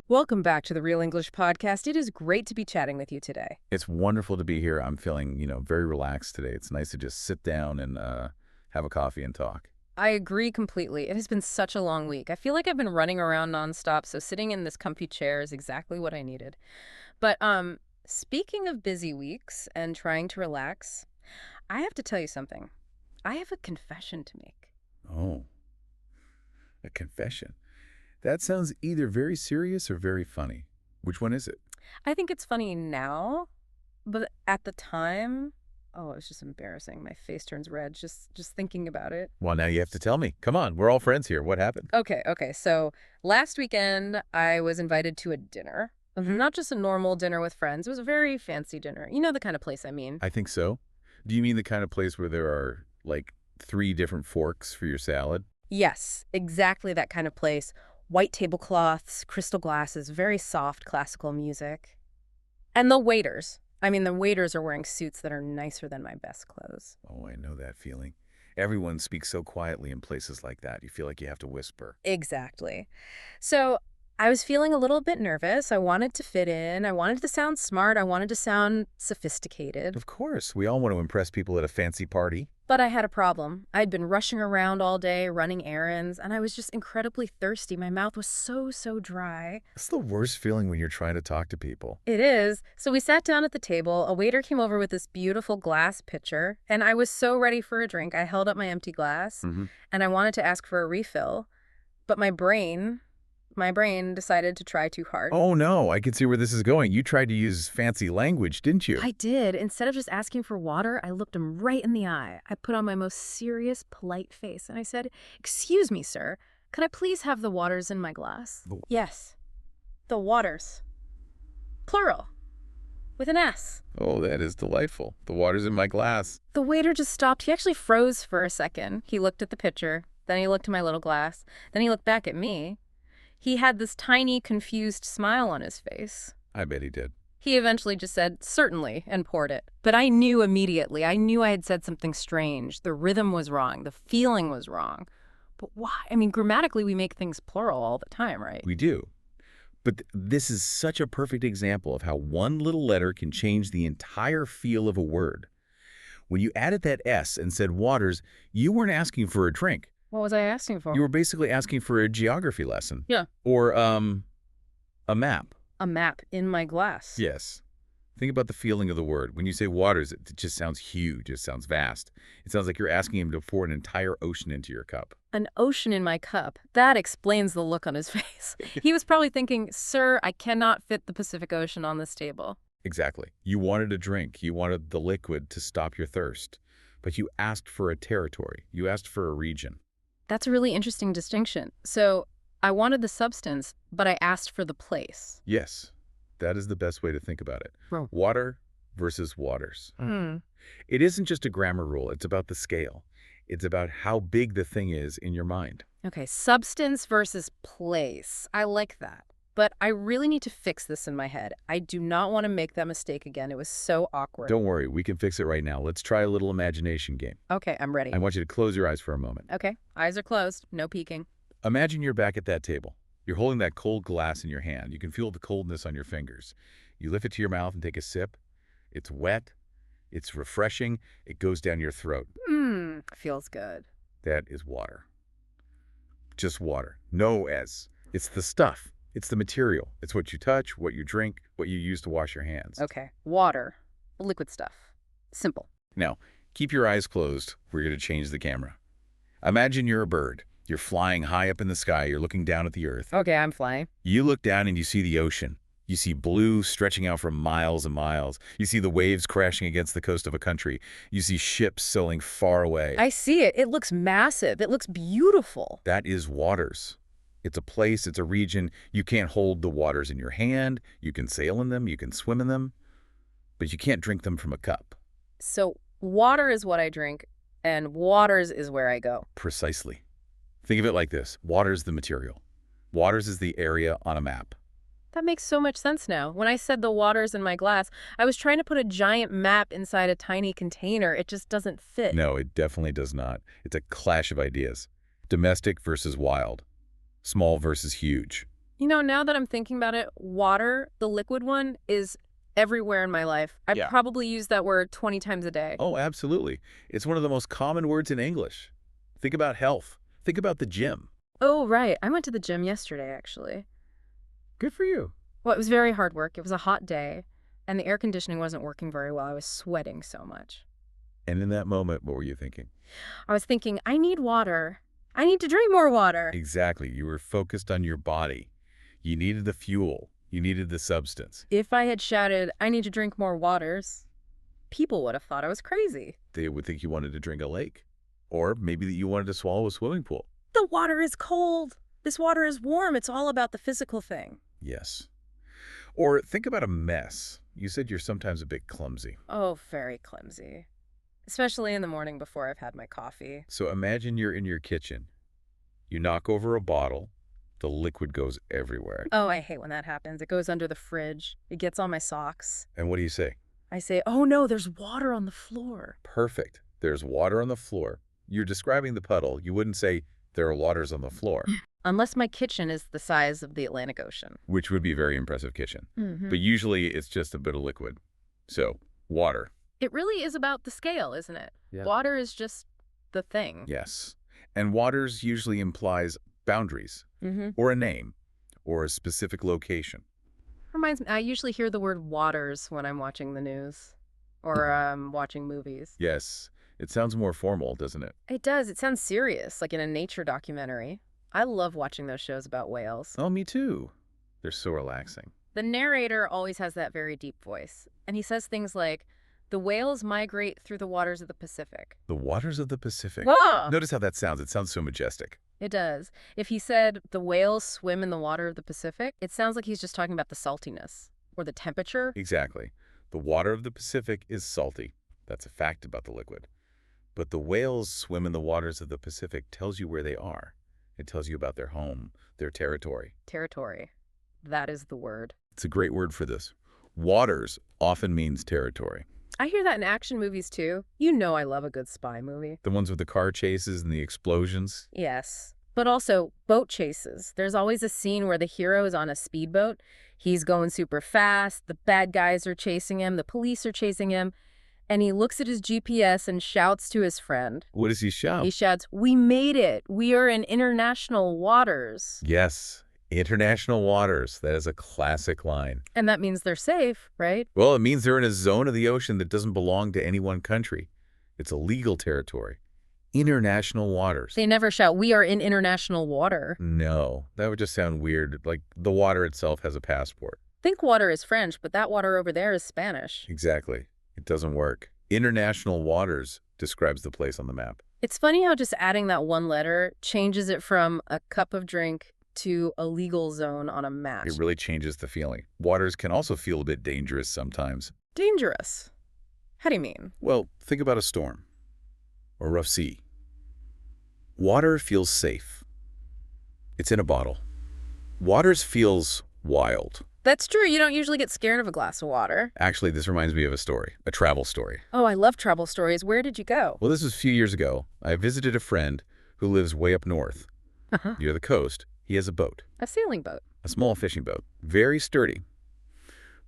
Welcome back to the Real English Podcast. It is great to be chatting with you today. It's wonderful to be here. I'm feeling, very relaxed today. It's nice to just sit down and have a coffee and talk. I agree completely. It has been such a long week. I feel like I've been running around nonstop, so sitting in this comfy chair is exactly what I needed. But speaking of busy weeks and trying to relax, I have to tell you something. I have a confession to make. Oh, a confession. That sounds either very serious or very funny. Which one is it? I think it's funny now, but at the time, oh, it was just embarrassing. My face turns red just thinking about it. Well, now you have to tell me. Come on, we're all friends here. What happened? Okay. So last weekend, I was invited to a dinner. Not just a normal dinner with friends. It was a very fancy dinner. You know the kind of place I mean. I think so. Do you mean the kind of place where there are, like, 3 different forks for your salad? Yes, exactly that kind of place. White tablecloths, crystal glasses, very soft classical music. And the waiters. The waiters are wearing suits that are nicer than my best clothes. Oh, I know that feeling. Everyone speaks so quietly in places like that. You feel like you have to whisper. Exactly. So I was feeling a little bit nervous. I wanted to fit in. I wanted to sound smart. I wanted to sound sophisticated. Of course, we all want to impress people at a fancy party. But I had a problem. I'd been rushing around all day, running errands, and I was just incredibly thirsty. My mouth was so dry. It's the worst feeling when you're trying to talk to people. It is. So we sat down at the table. A waiter came over with this beautiful glass pitcher, and I was so ready for a drink. I held up my empty glass, and I wanted to ask for a refill. But my brain decided to try too hard. Oh, no, I can see where this is going. You tried to use fancy language, didn't you? I did. Instead of just asking for water, I looked him right in the eye. I put on my most serious, polite face, and I said, "Excuse me, sir. Could I please have the waters in my glass?" Yes. The waters. Plural. With an S. Oh, that is delightful. The water's in my glass. The waiter just stopped. He actually froze for a second. He looked at the pitcher. Then he looked at my little glass. Then he looked back at me. He had this tiny, confused smile on his face. I bet he did. He eventually just said, "Certainly," and poured it. But I knew immediately. I knew I had said something strange. The rhythm was wrong. The feeling was wrong. But why? Grammatically, we make things plural all the time, right? We do. But this is such a perfect example of how one little letter can change the entire feel of a word. When you added that S and said waters, you weren't asking for a drink. What was I asking for? You were basically asking for a geography lesson. Yeah. Or, a map. A map in my glass. Yes. Think about the feeling of the word. When you say waters, it just sounds huge. It sounds vast. It sounds like you're asking him to pour an entire ocean into your cup. An ocean in my cup. That explains the look on his face. He was probably thinking, "Sir, I cannot fit the Pacific Ocean on this table." Exactly. You wanted a drink. You wanted the liquid to stop your thirst. But you asked for a territory. You asked for a region. That's a really interesting distinction. So I wanted the substance, but I asked for the place. Yes. That is the best way to think about it. Oh. Water versus waters. It isn't just a grammar rule. It's about the scale. It's about how big the thing is in your mind. Okay, substance versus place. I like that. But I really need to fix this in my head. I do not want to make that mistake again. It was so awkward. Don't worry. We can fix it right now. Let's try a little imagination game. Okay, I'm ready. I want you to close your eyes for a moment. Okay, eyes are closed. No peeking. Imagine you're back at that table. You're holding that cold glass in your hand. You can feel the coldness on your fingers. You lift it to your mouth and take a sip. It's wet. It's refreshing. It goes down your throat. Feels good. That is water. Just water. No S. It's the stuff. It's the material. It's what you touch, what you drink, what you use to wash your hands. Okay, water. Liquid stuff. Simple. Now, keep your eyes closed. We're going to change the camera. Imagine you're a bird. You're flying high up in the sky. You're looking down at the earth. Okay, I'm flying. You look down and you see the ocean. You see blue stretching out for miles and miles. You see the waves crashing against the coast of a country. You see ships sailing far away. I see it. It looks massive. It looks beautiful. That is waters. It's a place, it's a region. You can't hold the waters in your hand. You can sail in them, you can swim in them, but you can't drink them from a cup. So water is what I drink, and waters is where I go. Precisely. Think of it like this. Water's the material. Waters is the area on a map. That makes so much sense now. When I said the water's in my glass, I was trying to put a giant map inside a tiny container. It just doesn't fit. No, it definitely does not. It's a clash of ideas. Domestic versus wild. Small versus huge. You know, now that I'm thinking about it, water, the liquid one, is everywhere in my life. I Yeah. probably use that word 20 times a day. Oh, absolutely. It's one of the most common words in English. Think about health. Think about the gym. Oh, right. I went to the gym yesterday, actually. Good for you. Well, it was very hard work. It was a hot day, and the air conditioning wasn't working very well. I was sweating so much. And in that moment, what were you thinking? I was thinking, I need water. I need to drink more water. Exactly. You were focused on your body. You needed the fuel. You needed the substance. If I had shouted, I need to drink more waters, people would have thought I was crazy. They would think you wanted to drink a lake. Or maybe that you wanted to swallow a swimming pool. The water is cold. This water is warm. It's all about the physical thing. Yes. Or think about a mess. You said you're sometimes a bit clumsy. Oh, very clumsy. Especially in the morning before I've had my coffee. So imagine you're in your kitchen. You knock over a bottle. The liquid goes everywhere. Oh, I hate when that happens. It goes under the fridge. It gets on my socks. And what do you say? I say, oh no, there's water on the floor. Perfect. There's water on the floor. You're describing the puddle. You wouldn't say there are waters on the floor, Unless my kitchen is the size of the Atlantic Ocean. which would be a very impressive kitchen. Mm-hmm. But usually it's just a bit of liquid. So, water. It really is about the scale, isn't it? Yeah. Water is just the thing. Yes. And waters usually implies boundaries, Mm-hmm. or a name, or a specific location. Reminds me, I usually hear the word waters when I'm watching the news or watching movies. Yes. It sounds more formal, doesn't it? It does. It sounds serious, like in a nature documentary. I love watching those shows about whales. Oh, me too. They're so relaxing. The narrator always has that very deep voice, and he says things like, the whales migrate through the waters of the Pacific. The waters of the Pacific. Whoa! Notice how that sounds. It sounds so majestic. It does. If he said, the whales swim in the water of the Pacific, it sounds like he's just talking about the saltiness or the temperature. Exactly. The water of the Pacific is salty. That's a fact about the liquid. But the whales swim in the waters of the Pacific tells you where they are. It tells you about their home, their territory. Territory. That is the word. It's a great word for this. Waters often means territory. I hear that in action movies too. You know I love a good spy movie. The ones with the car chases and the explosions. Yes. But also boat chases. There's always a scene where the hero is on a speedboat. He's going super fast. The bad guys are chasing him. The police are chasing him. And he looks at his GPS and shouts to his friend. What does he shout? He shouts, we made it. We are in international waters. Yes, international waters. That is a classic line. And that means they're safe, right? Well, it means they're in a zone of the ocean that doesn't belong to any one country. It's a legal territory. International waters. They never shout, we are in international water. No, that would just sound weird. Like the water itself has a passport. Think water is French, but that water over there is Spanish. Exactly. It doesn't work. International waters describes the place on the map. It's funny how just adding that one letter changes it from a cup of drink to a legal zone on a map. It really changes the feeling. Waters can also feel a bit dangerous sometimes. Dangerous. How do you mean? Well, think about a storm or a rough sea. Water feels safe. It's in a bottle. Waters feels wild. That's true. You don't usually get scared of a glass of water. Actually, this reminds me of a story, a travel story. Oh, I love travel stories. Where did you go? Well, this was a few years ago. I visited a friend who lives way up north, near the coast. He has a boat, A sailing boat. a small fishing boat, very sturdy.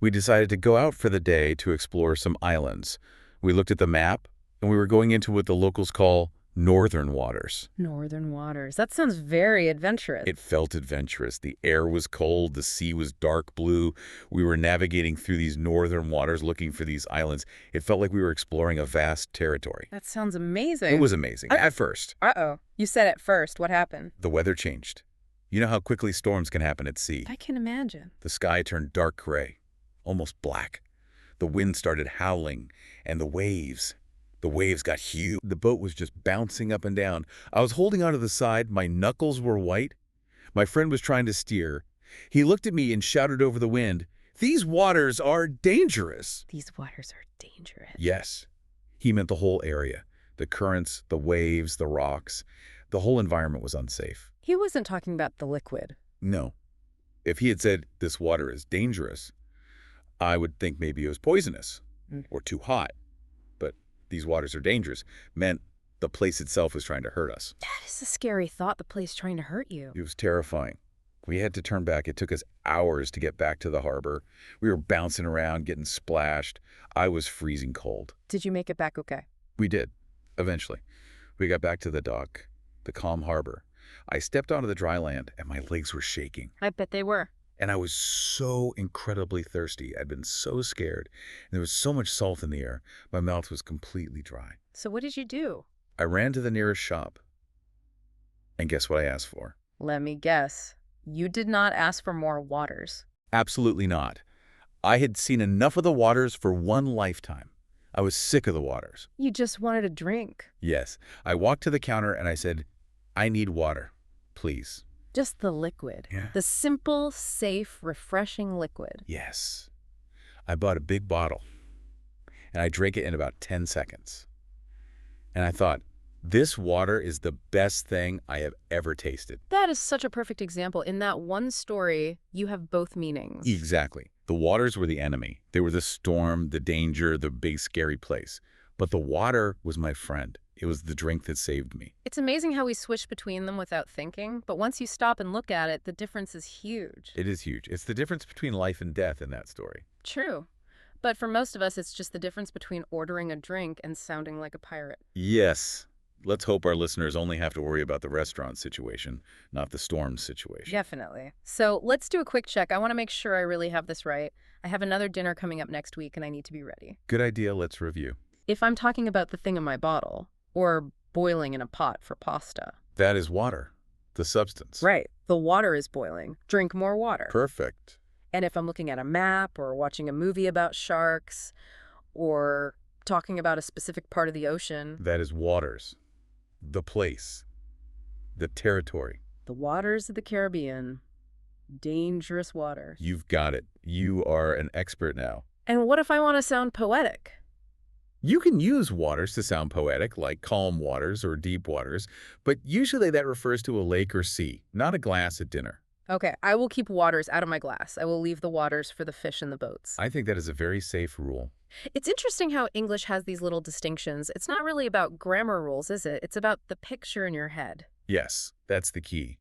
We decided to go out for the day to explore some islands. We looked at the map, and we were going into what the locals call northern waters. Northern waters. That sounds very adventurous. It felt adventurous. The air was cold. The sea was dark blue. We were navigating through these northern waters looking for these islands. It felt like we were exploring a vast territory. That sounds amazing. It was amazing. At first, Uh-oh. You said it first. What happened? the weather changed. You know how quickly storms can happen at sea. I can imagine. The sky turned dark gray, almost black. The wind started howling, and the waves got huge. The boat was just bouncing up and down. I was holding onto the side. My knuckles were white. My friend was trying to steer. He looked at me and shouted over the wind, "These waters are dangerous." These waters are dangerous. Yes. He meant the whole area. The currents, the waves, the rocks. The whole environment was unsafe. He wasn't talking about the liquid. No. If he had said, "This water is dangerous," I would think maybe it was poisonous or too hot. But "these waters are dangerous" meant the place itself was trying to hurt us. That is a scary thought, the place trying to hurt you. It was terrifying. We had to turn back. It took us hours to get back to the harbor. We were bouncing around, getting splashed. I was freezing cold. Did you make it back okay? We did, eventually. We got back to the dock, the calm harbor. I stepped onto the dry land, and my legs were shaking. I bet they were. And I was so incredibly thirsty. I'd been so scared. And there was so much salt in the air. My mouth was completely dry. So what did you do? I ran to the nearest shop. And guess what I asked for? Let me guess. You did not ask for more waters. Absolutely not. I had seen enough of the waters for one lifetime. I was sick of the waters. You just wanted a drink. Yes. I walked to the counter and I said, I need water, please. Just the liquid. Yeah. The simple, safe, refreshing liquid. Yes. I bought a big bottle, and I drank it in about 10 seconds. And I thought, this water is the best thing I have ever tasted. That is such a perfect example. In that one story, you have both meanings. Exactly. The waters were the enemy. They were the storm, the danger, the big scary place. But the water was my friend. It was the drink that saved me. It's amazing how we switch between them without thinking, but once you stop and look at it, the difference is huge. It is huge. It's the difference between life and death in that story. True. But for most of us, it's just the difference between ordering a drink and sounding like a pirate. Yes. Let's hope our listeners only have to worry about the restaurant situation, not the storm situation. Definitely. So let's do a quick check. I want to make sure I really have this right. I have another dinner coming up next week, and I need to be ready. Good idea. Let's review. If I'm talking about the thing in my bottle, or boiling in a pot for pasta. That is water, the substance. Right. The water is boiling. Drink more water. Perfect. And if I'm looking at a map or watching a movie about sharks or talking about a specific part of the ocean. That is waters, the place, the territory. The waters of the Caribbean. Dangerous waters. You've got it. You are an expert now. And what if I want to sound poetic? You can use waters to sound poetic, like calm waters or deep waters, but usually that refers to a lake or sea, not a glass at dinner. Okay, I will keep waters out of my glass. I will leave the waters for the fish and the boats. I think that is a very safe rule. It's interesting how English has these little distinctions. It's not really about grammar rules, is it? It's about the picture in your head. Yes, that's the key.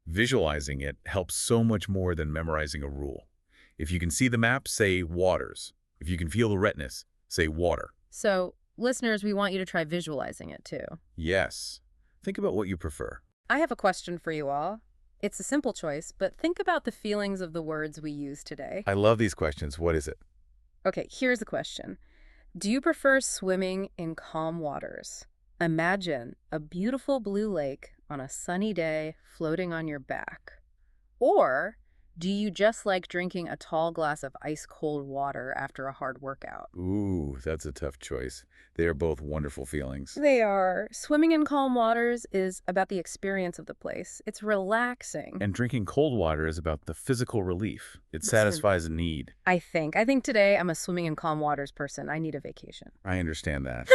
Visualizing it helps so much more than memorizing a rule. If you can see the map, say waters. If you can feel the redness, say water. So, listeners, we want you to try visualizing it too. Yes. Think about what you prefer. I have a question for you all. It's a simple choice, but think about the feelings of the words we use today. I love these questions. What is it? Okay, here's the question. Do you prefer swimming in calm waters? Imagine a beautiful blue lake on a sunny day floating on your back. Or do you just like drinking a tall glass of ice-cold water after a hard workout? Ooh, that's a tough choice. They are both wonderful feelings. They are. Swimming in calm waters is about the experience of the place. It's relaxing. And drinking cold water is about the physical relief. It Listen. satisfies a need. I think today I'm a swimming in calm waters person. I need a vacation. I understand that.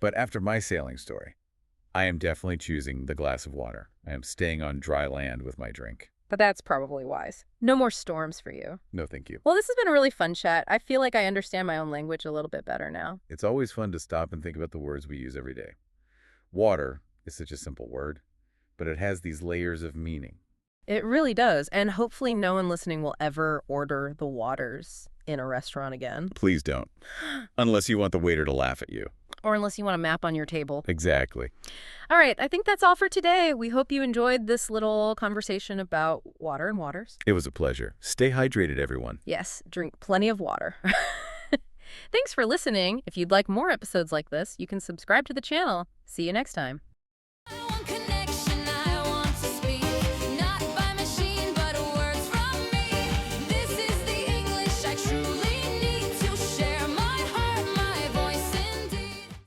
But after my sailing story, I am definitely choosing the glass of water. I am staying on dry land with my drink. But that's probably wise. No more storms for you. No, thank you. Well, this has been a really fun chat. I feel like I understand my own language a little bit better now. It's always fun to stop and think about the words we use every day. Water is such a simple word, but it has these layers of meaning. It really does. And hopefully no one listening will ever order the waters in a restaurant again. Please don't. Unless you want the waiter to laugh at you. Or unless you want a map on your table. Exactly. All right, I think that's all for today. We hope you enjoyed this little conversation about water and waters. It was a pleasure. Stay hydrated, everyone. Yes, drink plenty of water. Thanks for listening. If you'd like more episodes like this, you can subscribe to the channel. See you next time.